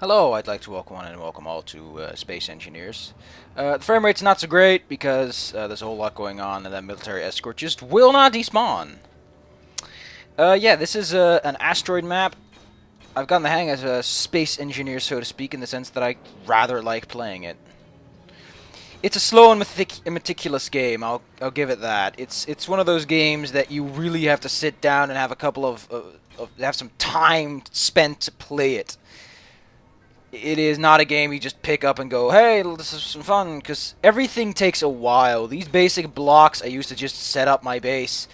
Hello, I'd like to welcome one and welcome all to Space Engineers. The frame rate's not so great because there's a whole lot going on and that military escort just will not despawn. Yeah, this is an asteroid map. I've gotten the hang as a space engineer, so to speak, in the sense that I rather like playing it. It's a slow and meticulous game, I'll give it that. It's one of those games that you really have to sit down and have a couple have some time spent to play it. It is not a game you just pick up and go, hey, this is some fun, because everything takes a while. These basic blocks I used to just set up my base,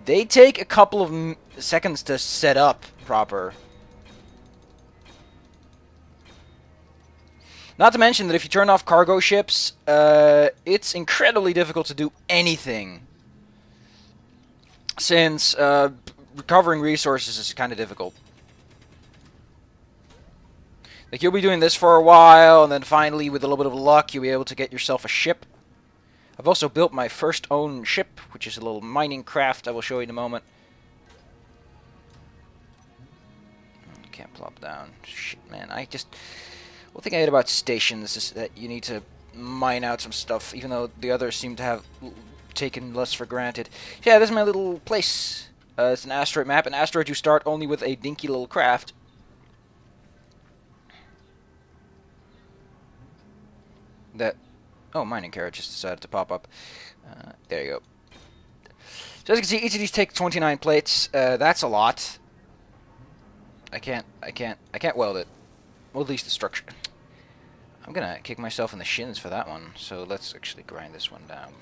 they take a couple of seconds to set up proper. Not to mention that if you turn off cargo ships, it's incredibly difficult to do anything, since recovering resources is kind of difficult. Like, you'll be doing this for a while, and then finally, with a little bit of luck, you'll be able to get yourself a ship. I've also built my first own ship, which is a little mining craft I will show you in a moment. Can't plop down. Shit, man. One thing I hate about stations is that you need to mine out some stuff, even though the others seem to have taken less for granted. Yeah, this is my little place. It's an asteroid map. An asteroid you start only with a dinky little craft. Oh, mining carrot just decided to pop up. There you go. So as you can see, each of these take 29 plates. That's a lot. I can't weld it. Well, at least the structure. I'm gonna kick myself in the shins for that one. So let's actually grind this one down.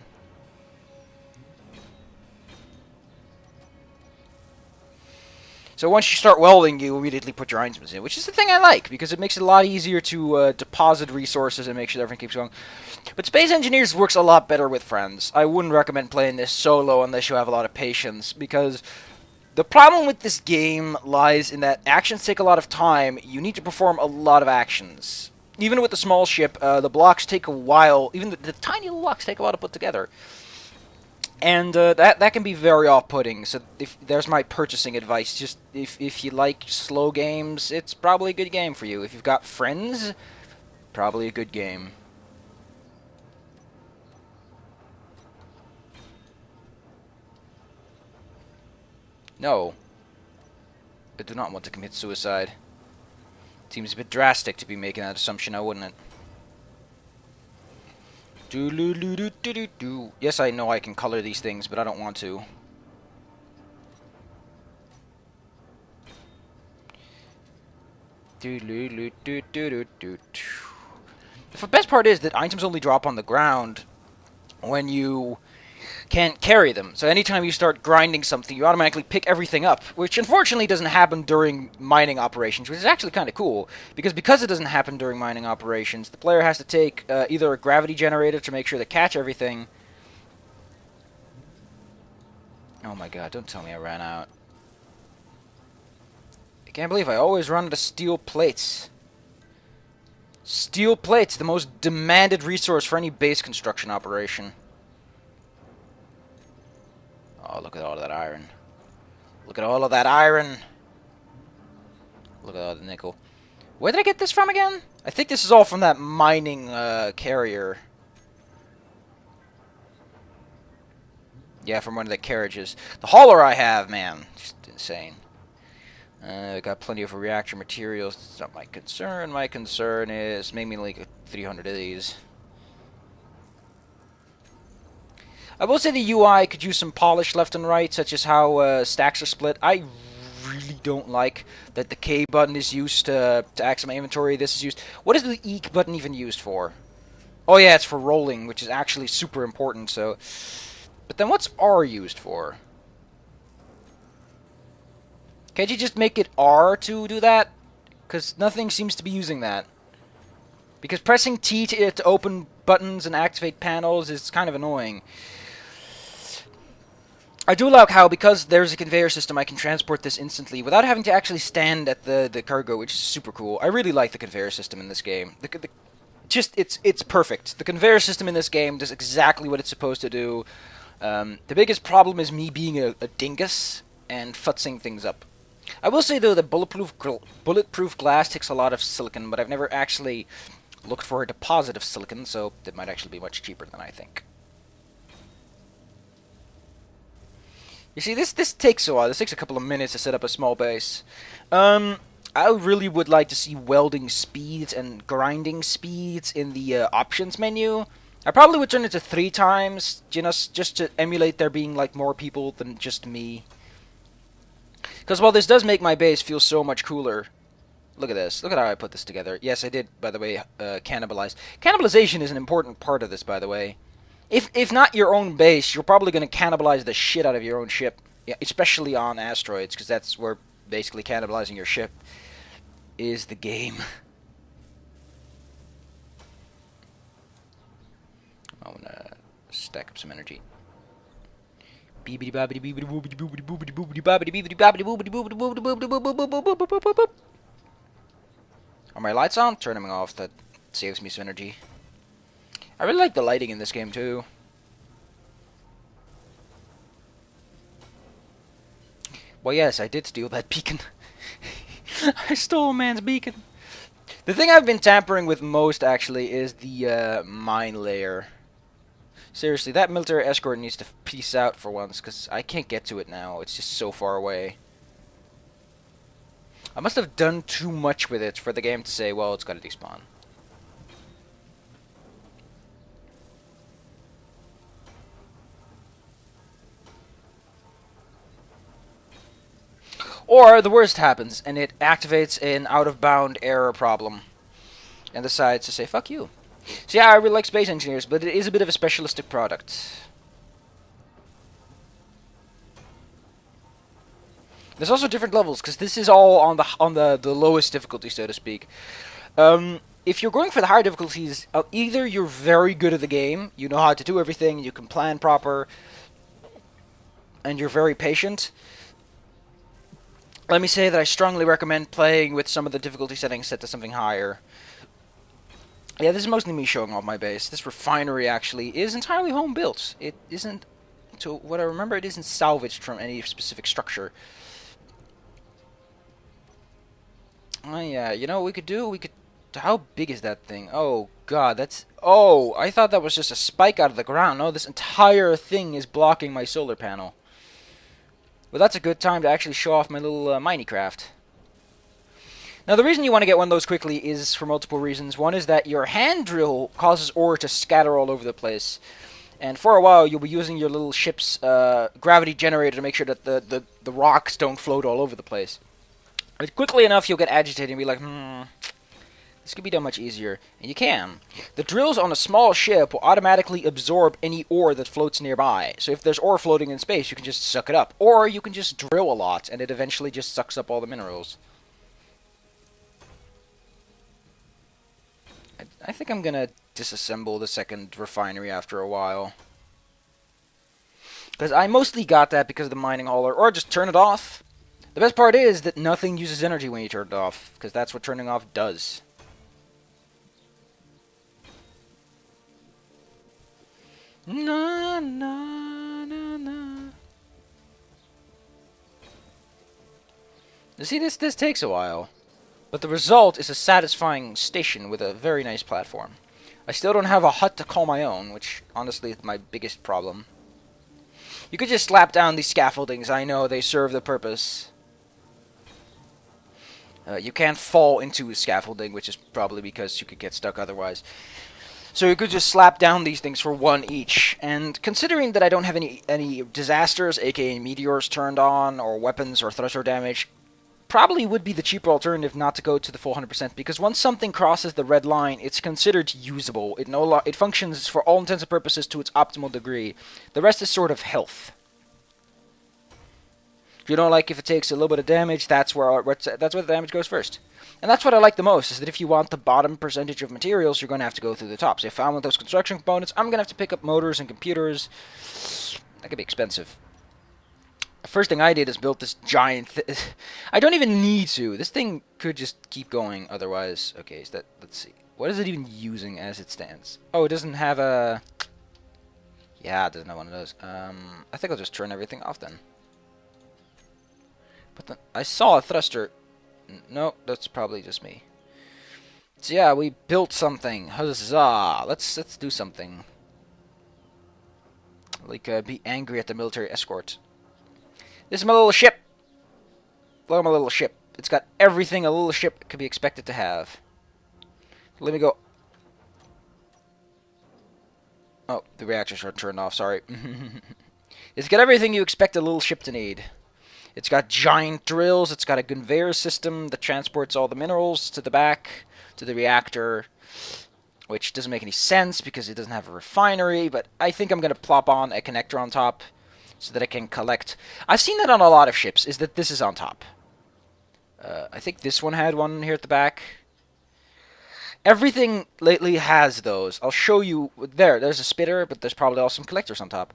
So once you start welding, you immediately put your items in, which is the thing I like, because it makes it a lot easier to deposit resources and make sure that everything keeps going. But Space Engineers works a lot better with friends. I wouldn't recommend playing this solo unless you have a lot of patience, because the problem with this game lies in that actions take a lot of time. You need to perform a lot of actions. Even with the small ship, the blocks take a while. Even the tiny little blocks take a while to put together. And that can be very off-putting. So there's my purchasing advice. Just if you like slow games, it's probably a good game for you. If you've got friends, probably a good game. No, I do not want to commit suicide. Seems a bit drastic to be making that assumption, now wouldn't it? Yes, I know I can color these things, but I don't want to. The best part is that items only drop on the ground when you can't carry them. So anytime you start grinding something, you automatically pick everything up, which unfortunately doesn't happen during mining operations, which is actually kind of cool, because it doesn't happen during mining operations, the player has to take either a gravity generator to make sure to catch everything. Oh my god, don't tell me I ran out. I can't believe I always run out of steel plates. Steel plates, the most demanded resource for any base construction operation. Oh, look at all of that iron. Look at all of that iron. Look at all the nickel. Where did I get this from again? I think this is all from that mining carrier. Yeah, from one of the carriages. The hauler I have, man, just insane. I got plenty of reactor materials. It's not my concern. My concern is make me like 300 of these. I will say the UI could use some polish left and right, such as how stacks are split. I really don't like that the K button is used to access my inventory. This is used... What is the E button even used for? Oh yeah, it's for rolling, which is actually super important, so... But then what's R used for? Can't you just make it R to do that? Because nothing seems to be using that. Because pressing T to open buttons and activate panels is kind of annoying. I do like how, because there's a conveyor system, I can transport this instantly without having to actually stand at the cargo, which is super cool. I really like the conveyor system in this game. It's perfect. The conveyor system in this game does exactly what it's supposed to do. The biggest problem is me being a dingus and futzing things up. I will say though that bulletproof glass takes a lot of silicon, but I've never actually looked for a deposit of silicon, so it might actually be much cheaper than I think. You see, this takes a while. This takes a couple of minutes to set up a small base. I really would like to see welding speeds and grinding speeds in the options menu. I probably would turn it to 3 times, just to emulate there being like more people than just me. Because while this does make my base feel so much cooler, look at this. Look at how I put this together. Yes, I did, by the way, cannibalize. Cannibalization is an important part of this, by the way. If not your own base, you're probably going to cannibalize the shit out of your own ship. Yeah, especially on asteroids, because that's where basically cannibalizing your ship is the game. I want to stack up some energy. Are my lights on? Turn them off. That saves me some energy. I really like the lighting in this game too. Well, yes, I did steal that beacon. I stole a man's beacon. The thing I've been tampering with most, actually, is the mine layer. Seriously, that military escort needs to peace out for once, because I can't get to it now. It's just so far away. I must have done too much with it for the game to say, well, it's got to despawn. Or the worst happens, and it activates an out-of-bound error problem, and decides to say, fuck you. So yeah, I really like Space Engineers, but it is a bit of a specialistic product. There's also different levels, because this is all on the lowest difficulty, so to speak. If you're going for the higher difficulties, either you're very good at the game, you know how to do everything, you can plan proper, and you're very patient. Let me say that I strongly recommend playing with some of the difficulty settings set to something higher. Yeah, this is mostly me showing off my base. This refinery, actually, is entirely home-built. It isn't, to what I remember, it isn't salvaged from any specific structure. Oh, yeah, you know what we could do? We could... How big is that thing? Oh, God, that's... Oh, I thought that was just a spike out of the ground. No, this entire thing is blocking my solar panel. Well, that's a good time to actually show off my little Minecraft. Now, the reason you want to get one of those quickly is for multiple reasons. One is that your hand drill causes ore to scatter all over the place. And for a while, you'll be using your little ship's gravity generator to make sure that the rocks don't float all over the place. But quickly enough, you'll get agitated and be like, this could be done much easier. And you can. The drills on a small ship will automatically absorb any ore that floats nearby. So if there's ore floating in space, you can just suck it up. Or you can just drill a lot, and it eventually just sucks up all the minerals. I think I'm gonna disassemble the second refinery after a while. Because I mostly got that because of the mining hauler, or just turn it off. The best part is that nothing uses energy when you turn it off, because that's what turning off does. Na na na na. You see, this takes a while. But the result is a satisfying station with a very nice platform. I still don't have a hut to call my own, which honestly is my biggest problem. You could just slap down these scaffoldings. I know they serve the purpose. You can't fall into scaffolding, which is probably because you could get stuck otherwise. So you could just slap down these things for 1 each. And considering that I don't have any disasters, aka meteors turned on, or weapons or thruster damage, probably would be the cheaper alternative not to go to the full 100%, because once something crosses the red line, it's considered usable. It functions for all intents and purposes to its optimal degree. The rest is sort of health. You know, like if it takes a little bit of damage, that's where the damage goes first. And that's what I like the most, is that if you want the bottom percentage of materials, you're going to have to go through the top. So if I want those construction components, I'm going to have to pick up motors and computers. That could be expensive. The first thing I did is built this giant I don't even need to. This thing could just keep going otherwise. Okay, is that... Let's see. What is it even using as it stands? Oh, it doesn't have a... Yeah, it doesn't have one of those. I think I'll just turn everything off then. But then I saw a thruster. No, that's probably just me. So yeah, we built something. Huzzah! Let's do something. Like be angry at the military escort. This is my little ship. Look at my little ship. It's got everything a little ship could be expected to have. Let me go. Oh, the reactors are turned off. Sorry. It's got everything you expect a little ship to need. It's got giant drills. It's got a conveyor system that transports all the minerals to the back, to the reactor, which doesn't make any sense because it doesn't have a refinery, but I think I'm going to plop on a connector on top so that I can collect. I've seen that on a lot of ships, is that this is on top. I think this one had one here at the back. Everything lately has those. I'll show you. There's a spitter, but there's probably also some collectors on top.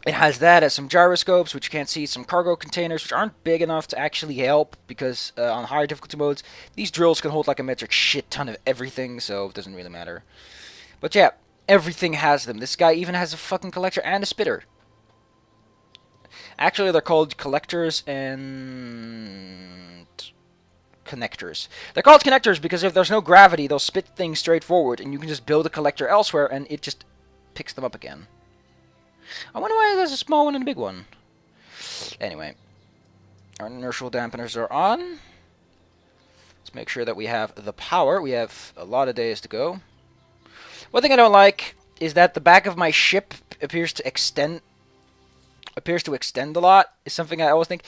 It has that, as some gyroscopes, which you can't see, some cargo containers, which aren't big enough to actually help, because on higher difficulty modes, these drills can hold like a metric shit ton of everything, so it doesn't really matter. But yeah, everything has them. This guy even has a fucking collector and a spitter. Actually, they're called collectors and connectors. They're called connectors because if there's no gravity, they'll spit things straight forward, and you can just build a collector elsewhere, and it just picks them up again. I wonder why there's a small one and a big one. Anyway, our inertial dampeners are on. Let's make sure that we have the power. We have a lot of days to go. One thing I don't like is that the back of my ship appears to extend a lot. Is something I always think.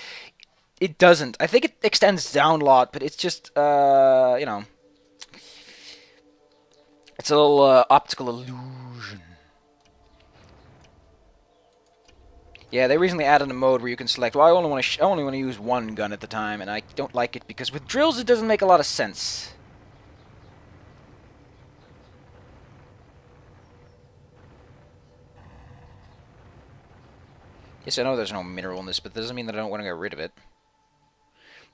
It doesn't. I think it extends down a lot, but it's just, you know, it's a little optical illusion. Yeah, they recently added a mode where you can select, well, I only want to use one gun at the time, and I don't like it because with drills it doesn't make a lot of sense. Yes, I know there's no mineral in this, but that doesn't mean that I don't want to get rid of it.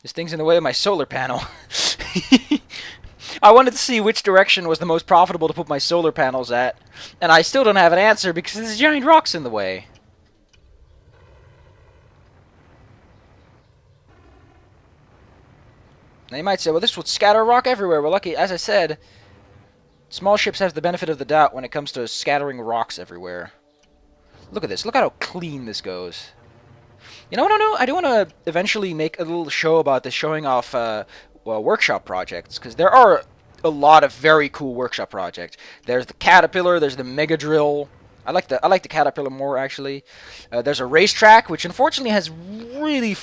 This thing's in the way of my solar panel. I wanted to see which direction was the most profitable to put my solar panels at, and I still don't have an answer because there's giant rocks in the way. Now you might say, well, this would scatter rock everywhere. Well, lucky, as I said, small ships have the benefit of the doubt when it comes to scattering rocks everywhere. Look at this. Look at how clean this goes. You know what I do? I do want to eventually make a little show about this, showing off well, workshop projects, because there are a lot of very cool workshop projects. There's the Caterpillar. There's the Mega Drill. I like the Caterpillar more, actually. There's a racetrack, which unfortunately has really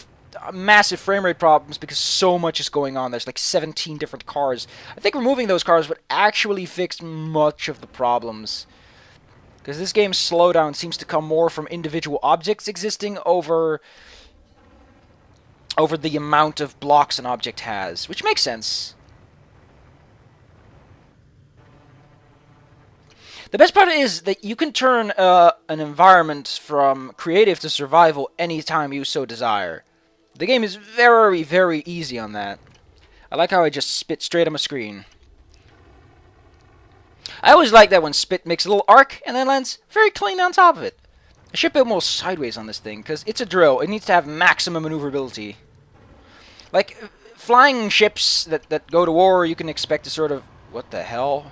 massive frame rate problems because so much is going on. There's like 17 different cars. I think removing those cars would actually fix much of the problems, because this game's slowdown seems to come more from individual objects existing over the amount of blocks an object has, which makes sense. The best part is that you can turn an environment from creative to survival anytime you so desire. The game is very, very easy on that. I like how I just spit straight on my screen. I always like that when spit makes a little arc and then lands very clean on top of it. I should build more sideways on this thing, because it's a drill. It needs to have maximum maneuverability. Like, flying ships that go to war, you can expect to sort of... What the hell?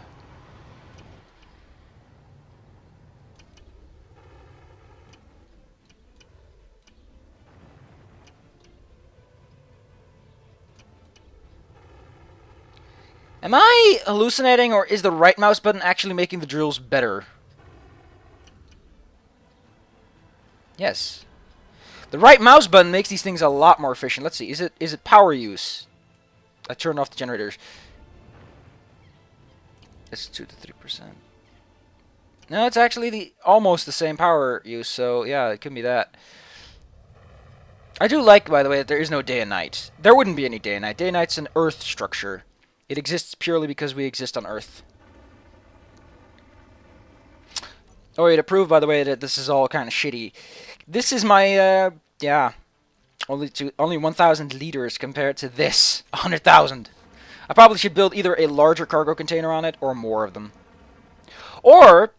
Am I hallucinating, or is the right mouse button actually making the drills better? Yes. The right mouse button makes these things a lot more efficient. Let's see. Is it power use? I turned off the generators. It's 2 to 3%. No, it's actually almost the same power use, so yeah, it could be that. I do like, by the way, that there is no day and night. There wouldn't be any day and night. Day and night's an Earth structure. It exists purely because we exist on Earth. Oh, yeah, to prove, by the way, that this is all kind of shitty. This is my, yeah, only 1,000 liters compared to this, 100,000. I probably should build either a larger cargo container on it or more of them. Or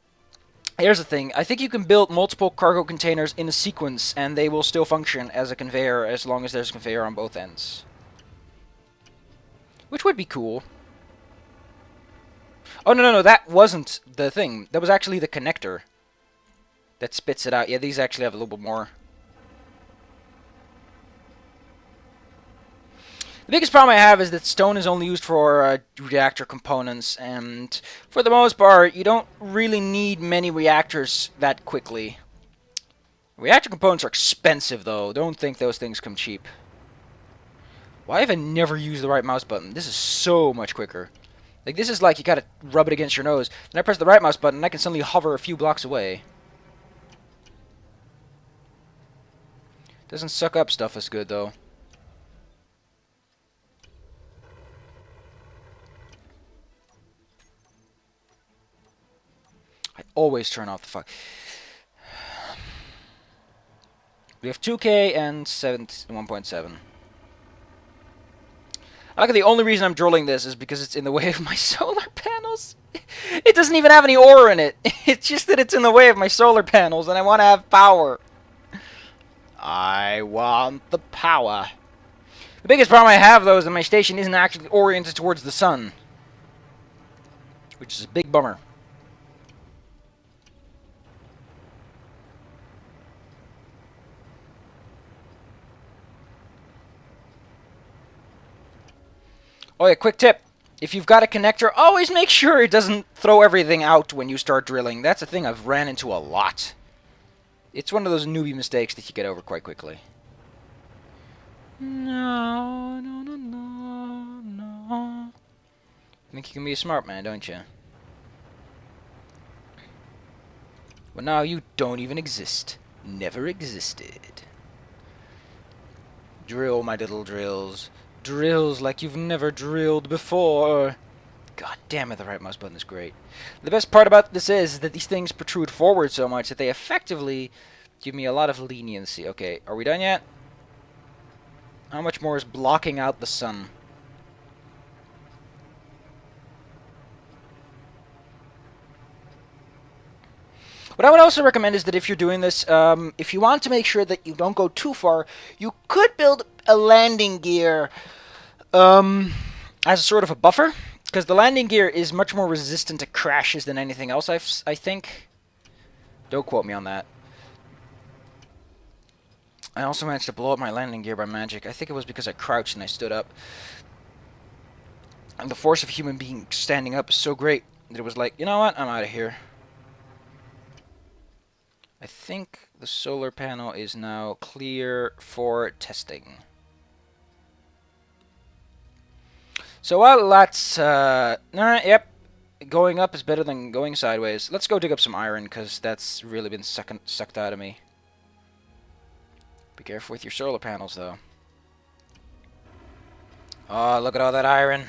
Here's the thing. I think you can build multiple cargo containers in a sequence, and they will still function as a conveyor as long as there's a conveyor on both ends. Which would be cool. Oh, no, no, no, that wasn't the thing. That was actually the connector that spits it out. Yeah, these actually have a little bit more. The biggest problem I have is that stone is only used for reactor components, and for the most part, you don't really need many reactors that quickly. Reactor components are expensive, though. Don't think those things come cheap. Why have I never used the right mouse button? This is so much quicker. Like, this is like you gotta rub it against your nose. Then I press the right mouse button, and I can suddenly hover a few blocks away. Doesn't suck up stuff as good, though. I always turn off the fuck. We have 2K and 1.7. I like the only reason I'm drilling this is because it's in the way of my solar panels. It doesn't even have any ore in it. It's just that it's in the way of my solar panels, and I want to have power. I want the power. The biggest problem I have, though, is that my station isn't actually oriented towards the sun, which is a big bummer. Oh yeah, quick tip. If you've got a connector, always make sure it doesn't throw everything out when you start drilling. That's a thing I've ran into a lot. It's one of those newbie mistakes that you get over quite quickly. No, no, no, no, no. Think you can be a smart man, don't you? Well, now you don't even exist. Never existed. Drill, my little drills. Drills like you've never drilled before. God damn it, the right mouse button is great. The best part about this is that these things protrude forward so much that they effectively give me a lot of leniency. Okay, are we done yet? How much more is blocking out the sun? What I would also recommend is that if you're doing this, if you want to make sure that you don't go too far, you could build a landing gear as a sort of a buffer, because the landing gear is much more resistant to crashes than anything else, I think. Don't quote me on that. I also managed to blow up my landing gear by magic. I think it was because I crouched and I stood up. And the force of a human being standing up is so great that it was like, you know what, I'm out of here. I think the solar panel is now clear for testing. So while that's, yep, going up is better than going sideways. Let's go dig up some iron, because that's really been sucked out of me. Be careful with your solar panels, though. Oh, look at all that iron.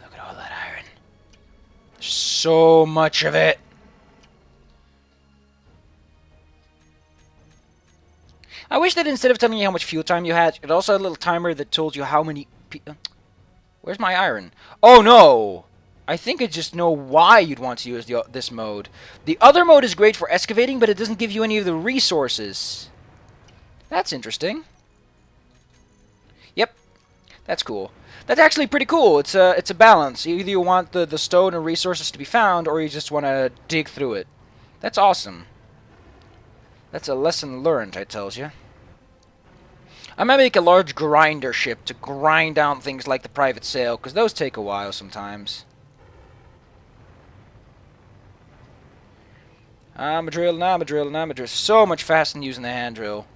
Look at all that iron. There's so much of it. I wish that instead of telling you how much fuel time you had, it also had a little timer that told you how many... Where's my iron? Oh, no! I think I just know why you'd want to use this mode. The other mode is great for excavating, but it doesn't give you any of the resources. That's interesting. Yep. That's cool. That's actually pretty cool. It's a balance. Either you want the stone and resources to be found, or you just want to dig through it. That's awesome. That's a lesson learned, I tells you. I might make a large grinder ship to grind down things like the private sale, because those take a while sometimes. I'm a drill, I'm a drill, I'm a drill. So much faster than using the hand drill.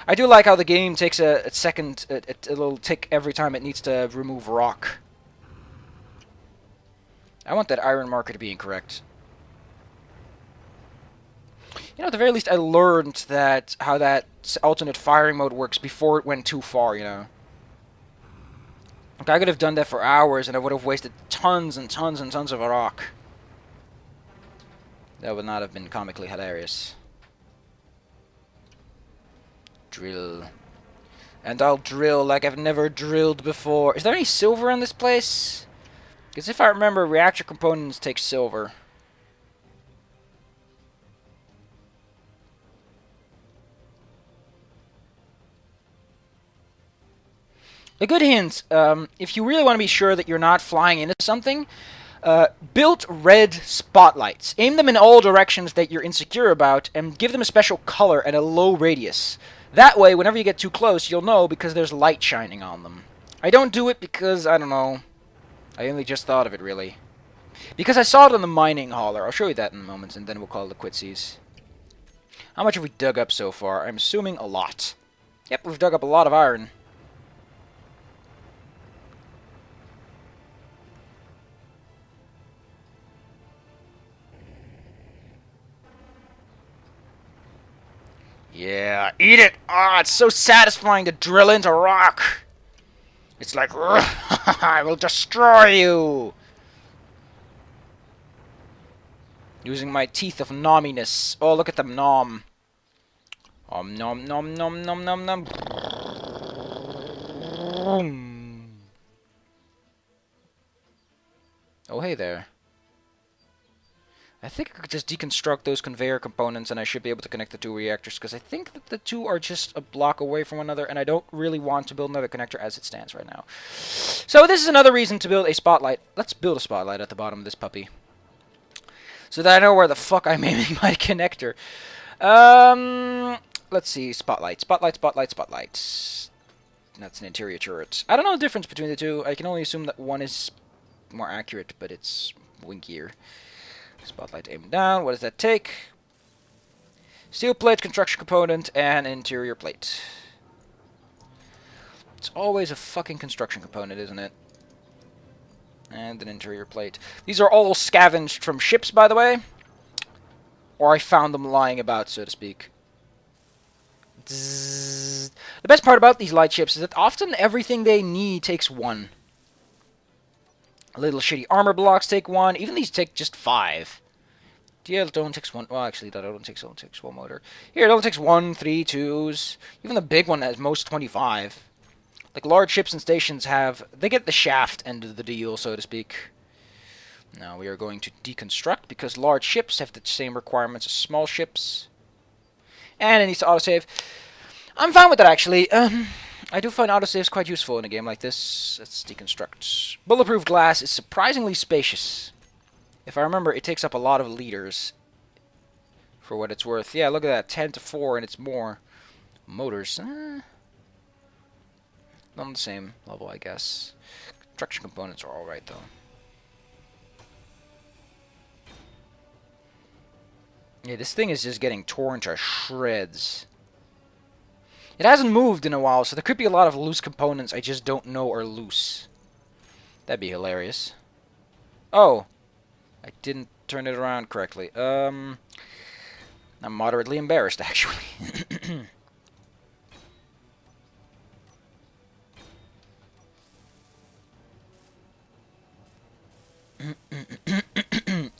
I do like how the game takes a second, a little tick every time it needs to remove rock. I want that iron marker to be incorrect. You know, at the very least, I learned that how that alternate firing mode works before it went too far, you know. Like, I could have done that for hours, and I would have wasted tons and tons and tons of rock. That would not have been comically hilarious. Drill. And I'll drill like I've never drilled before. Is there any silver in this place? Because if I remember, reactor components take silver. A good hint, if you really want to be sure that you're not flying into something, build red spotlights. Aim them in all directions that you're insecure about, and give them a special color and a low radius. That way, whenever you get too close, you'll know because there's light shining on them. I don't do it because, I don't know, I only just thought of it, really. Because I saw it on the mining hauler. I'll show you that in a moment, and then we'll call it quitsies. How much have we dug up so far? I'm assuming a lot. Yep, we've dug up a lot of iron. Yeah, eat it! Ah, it's so satisfying to drill into rock! It's like, I will destroy you! Using my teeth of nomminess. Oh, look at them nom. Nom nom nom nom nom nom. Oh, hey there. I think I could just deconstruct those conveyor components and I should be able to connect the two reactors, because I think that the two are just a block away from one another, and I don't really want to build another connector as it stands right now. So this is another reason to build a spotlight. Let's build a spotlight at the bottom of this puppy, so that I know where the fuck I'm aiming my connector. Let's see, spotlight, spotlight, spotlight, spotlight. That's an interior turret. I don't know the difference between the two. I can only assume that one is more accurate, but it's winkier. Spotlight aimed down. What does that take? Steel plate, construction component, and interior plate. It's always a fucking construction component, isn't it? And an interior plate. These are all scavenged from ships, by the way. Or I found them lying about, so to speak. Zzz. The best part about these light ships is that often everything they need takes one. Little shitty armor blocks take one. Even these take just 5. Yeah, it only takes one. Well, actually, that only takes one motor. Here, it only takes 1, 3, 2s. Even the big one has most 25. Like, large ships and stations have... They get the shaft end of the deal, so to speak. Now, we are going to deconstruct, because large ships have the same requirements as small ships. And it needs to autosave. I'm fine with that, actually. I do find autosaves quite useful in a game like this. Let's deconstruct. Bulletproof glass is surprisingly spacious. If I remember, it takes up a lot of liters. For what it's worth. Yeah, look at that. 10 to 4, and it's more. Motors. Not on the same level, I guess. Construction components are alright, though. Yeah, this thing is just getting torn to shreds. It hasn't moved in a while, so there could be a lot of loose components I just don't know are loose. That'd be hilarious. Oh. I didn't turn it around correctly. I'm moderately embarrassed, actually.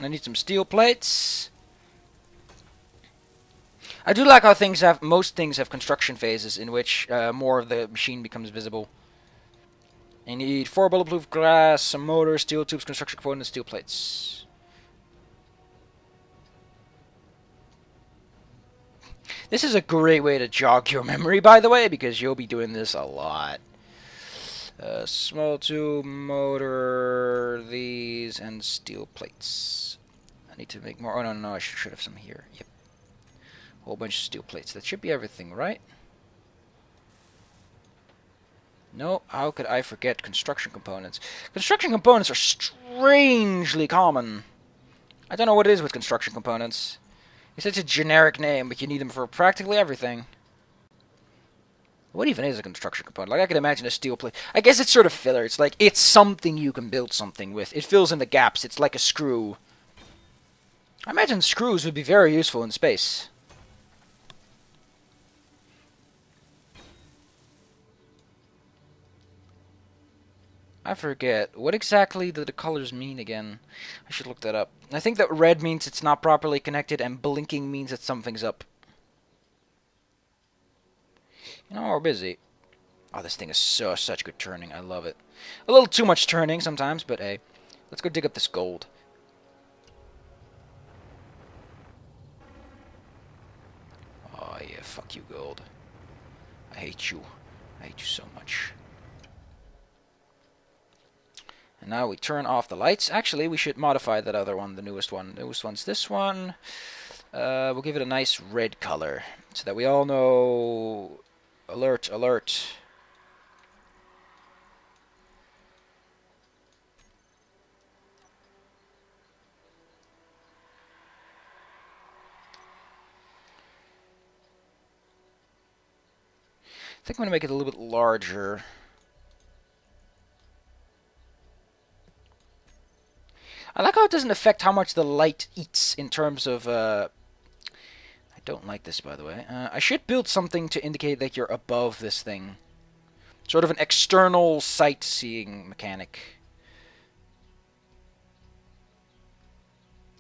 I need some steel plates. I do like how most things have construction phases in which more of the machine becomes visible. I need 4 bulletproof glass, some motors, steel tubes, construction components, steel plates. This is a great way to jog your memory, by the way, because you'll be doing this a lot. Small tube, motor, these, and steel plates. I need to make more. Oh, no, I should have some here. Yep. Whole bunch of steel plates. That should be everything, right? No, how could I forget construction components? Construction components are strangely common. I don't know what it is with construction components. It's such a generic name, but you need them for practically everything. What even is a construction component? Like, I could imagine a steel plate. I guess it's sort of filler. It's like, it's something you can build something with. It fills in the gaps. It's like a screw. I imagine screws would be very useful in space. I forget. What exactly do the colors mean again? I should look that up. I think that red means it's not properly connected, and blinking means that something's up. You know, we're busy. Oh, this thing is such good turning. I love it. A little too much turning sometimes, but hey. Let's go dig up this gold. Oh, yeah. Fuck you, gold. I hate you. I hate you so much. And now we turn off the lights. Actually, we should modify that other one, the newest one. The newest one's this one. We'll give it a nice red color so that we all know... Alert, alert. I think I'm going to make it a little bit larger. I like how it doesn't affect how much the light eats in terms of... I don't like this, by the way. I should build something to indicate that you're above this thing. Sort of an external sight-seeing mechanic.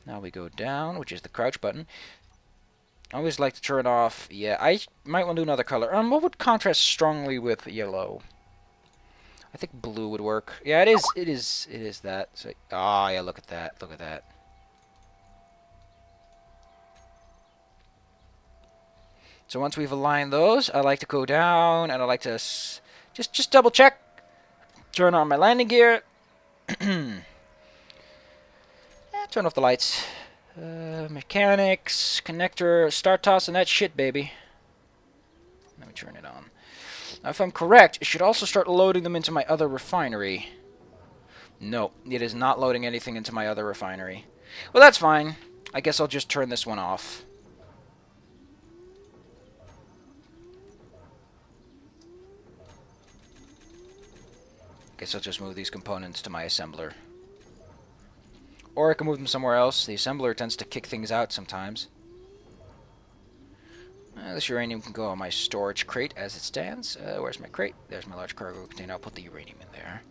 Now we go down, which is the crouch button. I always like to turn off... Yeah, I might want to do another color. What would contrast strongly with yellow? I think blue would work. Yeah, it is that. So, ah, yeah, look at that. Look at that. So once we've aligned those, I like to go down, and I like to just double check. Turn on my landing gear. Turn off the lights. Mechanics, connector, start tossing that shit, baby. Let me turn it on. Now, if I'm correct, it should also start loading them into my other refinery. No, it is not loading anything into my other refinery. Well, that's fine. I guess I'll just turn this one off. Guess I'll just move these components to my assembler. Or I can move them somewhere else. The assembler tends to kick things out sometimes. This uranium can go on my storage crate as it stands. Where's my crate? There's my large cargo container. I'll put the uranium in there.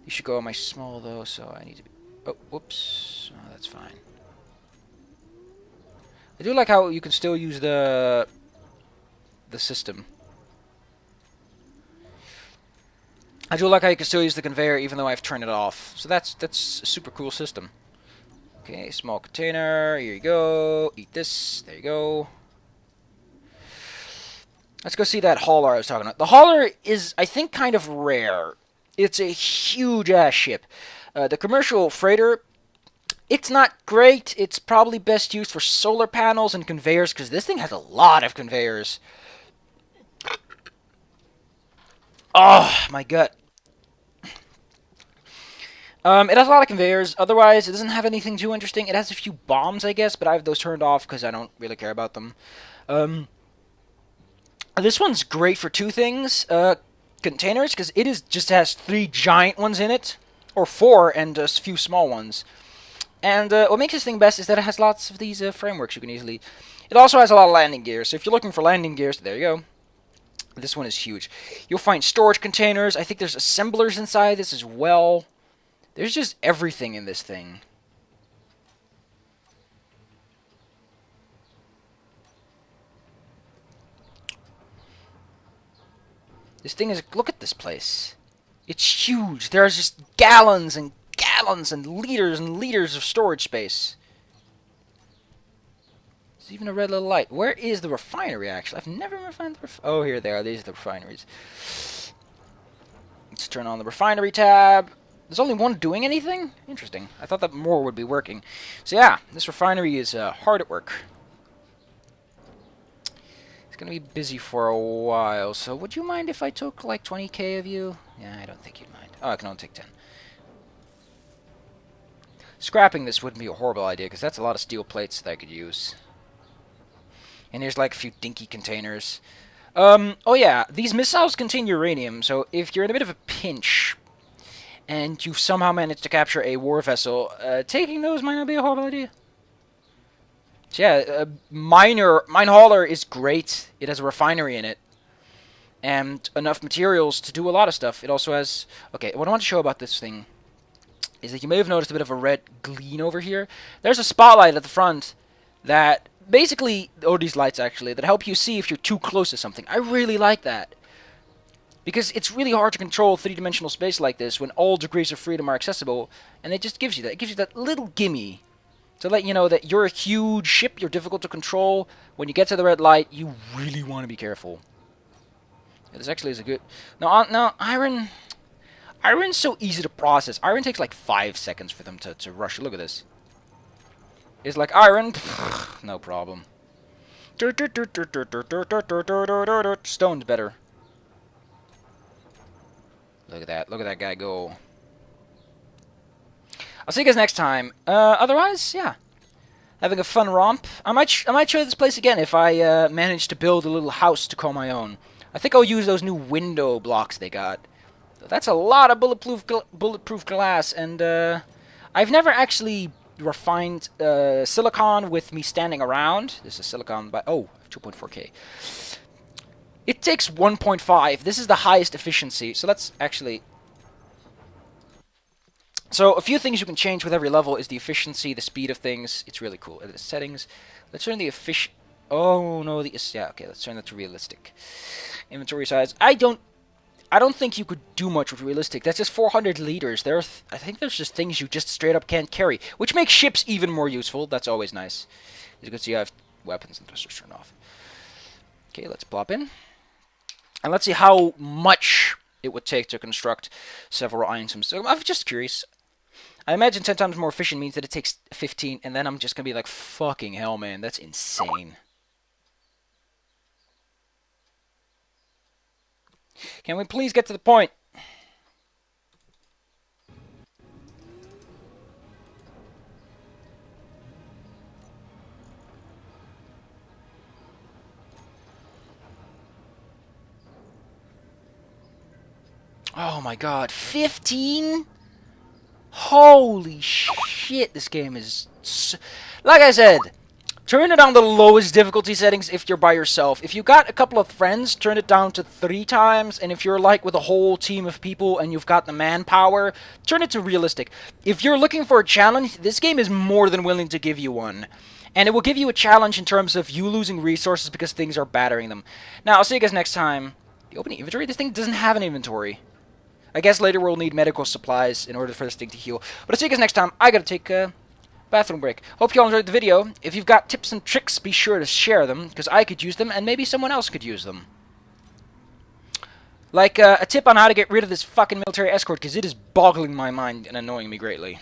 You should go on my small, though, so I need to... Oh, whoops. Oh, that's fine. I do like how you can still use the system. I do like how you can still use the conveyor even though I've turned it off. So that's a super cool system. Okay, small container. Here you go. Eat this. There you go. Let's go see that hauler I was talking about. The hauler is, I think, kind of rare. It's a huge-ass ship. The commercial freighter, it's not great. It's probably best used for solar panels and conveyors because this thing has a lot of conveyors. Oh, my gut. It has a lot of conveyors. Otherwise, it doesn't have anything too interesting. It has a few bombs, I guess, but I have those turned off because I don't really care about them. This one's great for two things. Containers, because just has 3 giant ones in it. Or 4, and a few small ones. And what makes this thing best is that it has lots of these frameworks you can easily... It also has a lot of landing gears. So if you're looking for landing gears, there you go. This one is huge. You'll find storage containers. I think there's assemblers inside this as well. There's just everything in this thing. This thing is... Look at this place. It's huge. There's just gallons and gallons and liters of storage space. There's even a red little light. Where is the refinery, actually? I've never refined the Oh, here they are. These are the refineries. Let's turn on the refinery tab. There's only one doing anything? Interesting. I thought that more would be working. So yeah, this refinery is hard at work. It's going to be busy for a while, so would you mind if I took like 20k of you? Yeah, I don't think you'd mind. Oh, I can only take 10. Scrapping this wouldn't be a horrible idea, because that's a lot of steel plates that I could use. And there's like a few dinky containers. Oh yeah, these missiles contain uranium, so if you're in a bit of a pinch... and you've somehow managed to capture a war vessel, taking those might not be a horrible idea. So yeah, mine hauler is great. It has a refinery in it. And enough materials to do a lot of stuff. It also has... Okay, what I want to show about this thing is that you may have noticed a bit of a red gleam over here. There's a spotlight at the front that basically... Oh, these lights actually, that help you see if you're too close to something. I really like that. Because it's really hard to control three-dimensional space like this when all degrees of freedom are accessible, and it just gives you that. It gives you that little gimme to let you know that you're a huge ship, you're difficult to control. When you get to the red light, you really want to be careful. Yeah, this actually is a good... No, iron... Iron's so easy to process. Iron takes like 5 seconds for them to rush. Look at this. It's like iron, no problem. Stone's better. Look at that. Look at that guy go. I'll see you guys next time. Otherwise, yeah. Having a fun romp. I might show this place again if I manage to build a little house to call my own. I think I'll use those new window blocks they got. That's a lot of bulletproof glass, and I've never actually refined silicon with me standing around. This is silicon by 2.4K. It takes 1.5. This is the highest efficiency. So let's actually. So a few things you can change with every level is the efficiency, the speed of things. It's really cool. The settings. Let's turn the efficient. Oh no, yeah. Okay, let's turn that to realistic. Inventory size. I don't think you could do much with realistic. That's just 400 liters. I think there's just things you just straight up can't carry, which makes ships even more useful. That's always nice. As you can see, I have weapons and thrusters turned off. Okay, let's plop in. And let's see how much it would take to construct several items. So I'm just curious. I imagine 10 times more efficient means that it takes 15, and then I'm just going to be like, fucking hell, man, that's insane. Can we please get to the point? Oh my god, 15? Holy shit, this game is... Like I said, turn it on the lowest difficulty settings if you're by yourself. If you got a couple of friends, turn it down to 3 times. And if you're like with a whole team of people and you've got the manpower, turn it to realistic. If you're looking for a challenge, this game is more than willing to give you one. And it will give you a challenge in terms of you losing resources because things are battering them. Now, I'll see you guys next time. The opening inventory? This thing doesn't have an inventory. I guess later we'll need medical supplies in order for this thing to heal. But I'll see you guys next time. I gotta take a bathroom break. Hope you all enjoyed the video. If you've got tips and tricks, be sure to share them, because I could use them, and maybe someone else could use them. Like a tip on how to get rid of this fucking military escort, because it is boggling my mind and annoying me greatly.